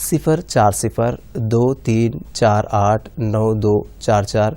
04023489244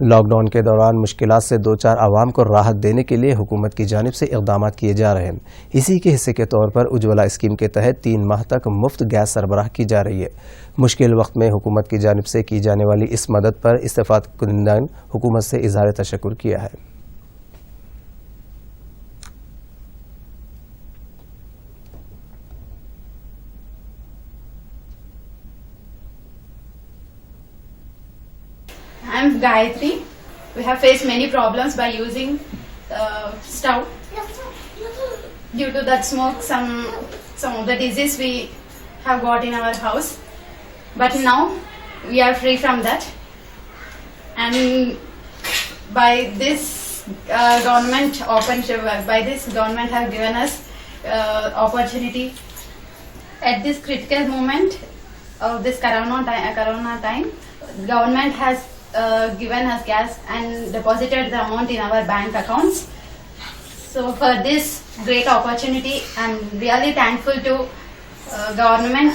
lock down کے دوران مشکلات سے دوچار عوام کو راحت دینے کے لیے حکومت کی جانب سے اقدامات کیے جا رہے ہیں. اسی کے حصے کے طور پر اجولا اسکیم کے تحت 3 ماہ تک مفت گیس سربراہ کی جا رہی ہے. مشکل وقت میں حکومت کی جانب سے کی جانے والی اس مدد پر استفادہ کنندگان حکومت سے اظہار تشکر کیا ہے. I'm Gayatri. We have faced many problems by using stove. Due to that smoke, some of the disease we have got in our house. But now we are free from that. And by this government have given us opportunity at this critical moment of this corona time. Government has given us gas and deposited the amount in our bank accounts. So for this great opportunity, I'm really thankful to government.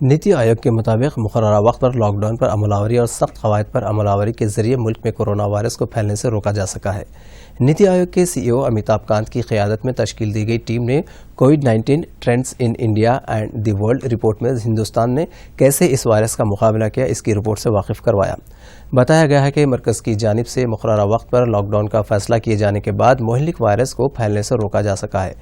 نیتی آیوگ کے مطابق مقررہ وقت پر lock down پر عمل آوری اور سخت قواعد پر عمل آوری کے ذریعے ملک میں کورونا وائرس کو پھیلنے سے روکا جا سکا ہے. نیتی آیوگ کے سی ای او امیتابھ کانت کی قیادت میں تشکیل دی گئی ٹیم نے COVID-19 trends in India and the world report میں ہندوستان نے کیسے اس وائرس کا مقابلہ کیا اس کی رپورٹ سے واقف کروایا. بتایا گیا ہے کہ مرکز کی جانب سے مقررہ وقت پر لاک ڈاؤن کا فیصلہ کیے جانے کے بعد مہلک وائرس کو پھیلنے سے روکا جا سکا ہے.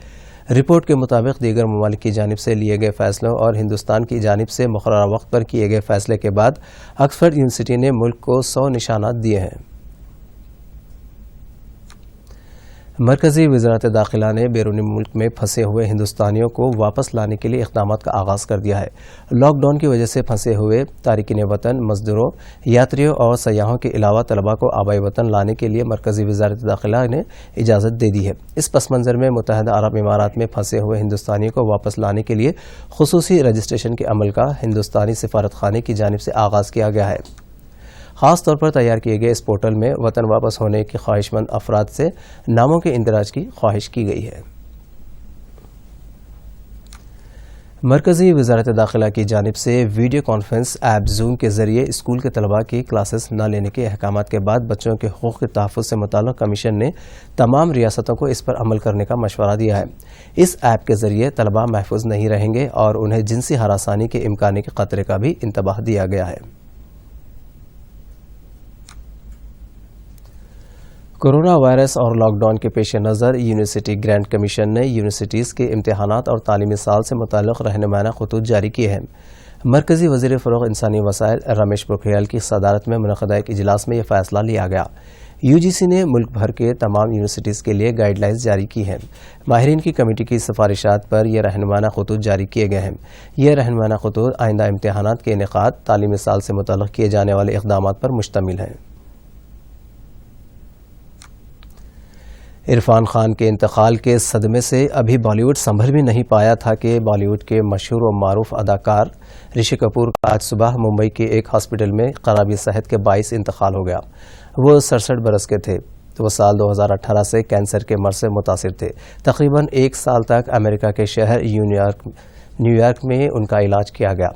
رپورٹ کے مطابق دیگر ممالک کی جانب سے لیے گئے فیصلوں اور ہندوستان کی جانب سے مقررہ وقت پر کیے گئے فیصلے کے بعد آکسفورڈ یونیورسٹی نے ملک کو 100 نشانات دیے ہیں. مرکزی وزارت داخلہ نے بیرونی ملک میں پھنسے ہوئے ہندوستانیوں کو واپس لانے کے لیے اقدامات کا آغاز کر دیا ہے. لاک ڈاؤن کی وجہ سے پھنسے ہوئے تارکین وطن، مزدوروں، یاتریوں اور سیاحوں کے علاوہ طلباء کو آبائی وطن لانے کے لیے مرکزی وزارت داخلہ نے اجازت دے دی ہے. اس پس منظر میں متحدہ عرب امارات میں پھنسے ہوئے ہندوستانیوں کو واپس لانے کے لیے خصوصی رجسٹریشن کے عمل کا ہندوستانی سفارت خانے کی جانب سے آغاز کیا گیا ہے. خاص طور پر تیار کیے گئے اس پورٹل میں وطن واپس ہونے کے خواہش مند افراد سے ناموں کے اندراج کی خواہش کی گئی ہے. مرکزی وزارت داخلہ کی جانب سے ویڈیو کانفرنس ایپ زوم کے ذریعے اسکول کے طلباء کی کلاسز نہ لینے کے احکامات کے بعد بچوں کے حقوق کے تحفظ سے متعلق کمیشن نے تمام ریاستوں کو اس پر عمل کرنے کا مشورہ دیا ہے. اس ایپ کے ذریعے طلباء محفوظ نہیں رہیں گے اور انہیں جنسی ہراسانی کے امکان کے خطرے کا بھی انتباہ دیا گیا ہے. کورونا وائرس اور لاک ڈاؤن کے پیش نظر یونیورسٹی گرانٹ کمیشن نے یونیورسٹیز کے امتحانات اور تعلیمی سال سے متعلق رہنمانہ خطوط جاری کیے ہیں. مرکزی وزیر فروغ انسانی وسائل رمیش پوکھریال کی صدارت میں منعقدہ ایک اجلاس میں یہ فیصلہ لیا گیا. یو جی سی نے ملک بھر کے تمام یونیورسٹیز کے لیے گائیڈ لائنز جاری کی ہیں. ماہرین کی کمیٹی کی سفارشات پر یہ رہنمانہ خطوط جاری کیے گئے ہیں. یہ رہنمانہ خطوط آئندہ امتحانات کے انعقاد، تعلیمی سال سے متعلق کیے جانے والے اقدامات پر مشتمل ہیں. عرفان خان کے انتقال کے صدمے سے ابھی بالی ووڈ سنبھل بھی نہیں پایا تھا کہ بالی ووڈ کے مشہور و معروف اداکار رشی کپور کا آج صبح ممبئی کے ایک ہاسپٹل میں خرابی صحت کے باعث انتقال ہو گیا. وہ 67 برس کے تھے. وہ سال 2018 سے کینسر کے مرض سے متاثر تھے. تقریباً 1 سال تک امریکہ کے شہر نیو یارک میں ان کا علاج کیا گیا.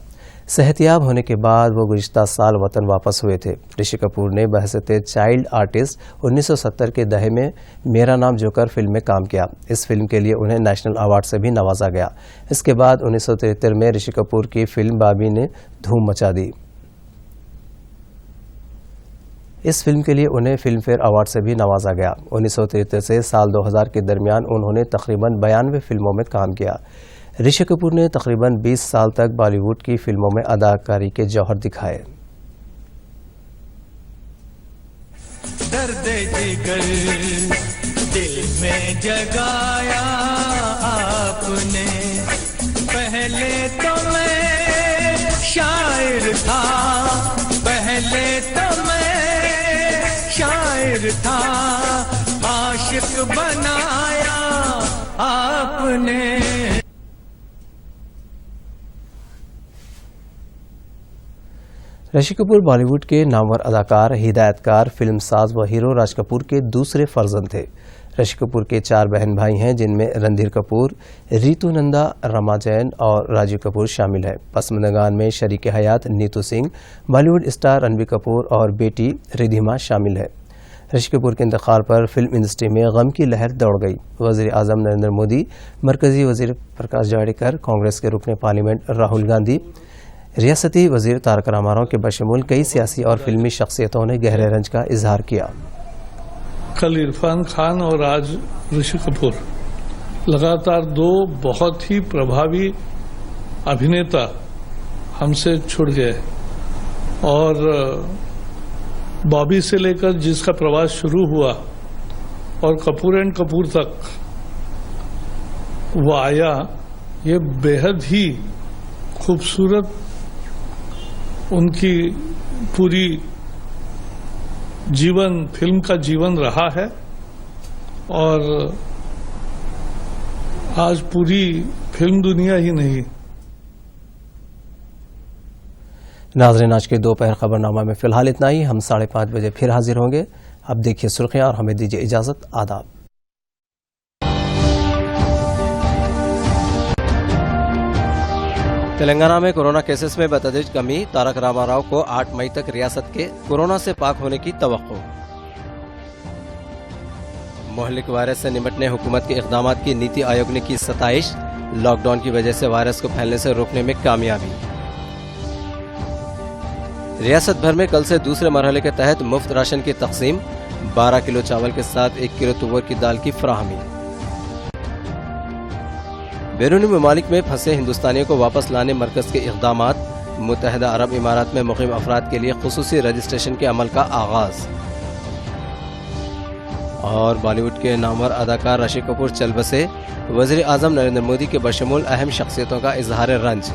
صحتیاب ہونے کے بعد وہ گزشتہ سال وطن واپس ہوئے تھے. رشی کپور نے بحیثیت چائلڈ آرٹسٹ 1970 کے دہے میں میرا نام جوکر فلم میں کام کیا. اس فلم کے لیے انہیں نیشنل ایوارڈ سے بھی نوازا گیا. اس کے بعد 1973 میں رشی کپور کی فلم بابی نے دھوم مچا دی. اس فلم کے لیے انہیں فلم فیئر ایوارڈ سے بھی نوازا گیا. 1973 سے سال 2000 کے درمیان انہوں نے تقریباً 92 فلموں میں کام کیا. رشی کپور نے تقریباً 20 سال تک بالی ووڈ کی فلموں میں اداکاری کے جوہر دکھائے. درد جگر دل میں جگایا آپ نے، پہلے تو میں شاعر تھا، پہلے تو میں شاعر تھا، عاشق بنایا آپ نے. رشی کپور بالی ووڈ کے نامور اداکار، ہدایت کار، فلم ساز و ہیرو راج کپور کے دوسرے فرزند تھے. رشی کپور کے 4 بہن بھائی ہیں، جن میں رندھیر کپور، ریتو نندا، رما جین اور راجیو کپور شامل ہیں۔ پسماندگان میں شریک حیات نیتو سنگھ، بالی ووڈ اسٹار رنبیر کپور اور بیٹی ردھیما شامل ہے۔ رشی کپور کے انتقال پر فلم انڈسٹری میں غم کی لہر دوڑ گئی۔ وزیر اعظم نریندر مودی، مرکزی وزیر پرکاش جاوڈیکر، کانگریس کے رکن پارلیمنٹ راہل گاندھی، ریاستی وزیر تارک راما راؤ کے بشمول کئی سیاسی اور فلمی شخصیتوں نے گہرے رنج کا اظہار کیا۔ کل عرفان خان اور آج رشی کپور لگاتار 2 بہت ہی پربھاوی ابھینیتا ہم سے چھوٹ گئے، اور بابی سے لے کر جس کا پرواس شروع ہوا اور کپور اینڈ کپور تک وہ آیا، یہ بے حد ہی خوبصورت ان کی پوری فلم کا جیون رہا ہے، اور آج پوری فلم دنیا ہی نہیں۔ ناظرین، آج کے دوپہر خبر نامہ میں فی الحال اتنا ہی۔ ہم 5:30 بجے پھر حاضر ہوں گے۔ اب دیکھیے سرخیاں اور ہمیں دیجیے اجازت۔ آداب۔ تلنگانہ میں کورونا کیسز میں بتدریج کمی، تارک راما راؤ کو 8 مئی تک ریاست کے کورونا سے پاک ہونے کی توقع۔ مہلک وائرس سے نمٹنے حکومت کے اقدامات کی نیتی آیوگ نے کی ستائش، لاک ڈاؤن کی وجہ سے وائرس کو پھیلنے سے روکنے میں کامیابی۔ ریاست بھر میں کل سے دوسرے مرحلے کے تحت مفت راشن کی تقسیم، 12 کلو چاول کے ساتھ 1 کلو تور کی دال کی فراہمی۔ بیرونی ممالک میں پھنسے ہندوستانیوں کو واپس لانے مرکز کے اقدامات، متحدہ عرب امارات میں مقیم افراد کے لیے خصوصی رجسٹریشن کے عمل کا آغاز۔ اور بالی ووڈ کے نامور اداکار رشی کپور چل بسے، وزیر اعظم نریندر مودی کے بشمول اہم شخصیتوں کا اظہار رنج۔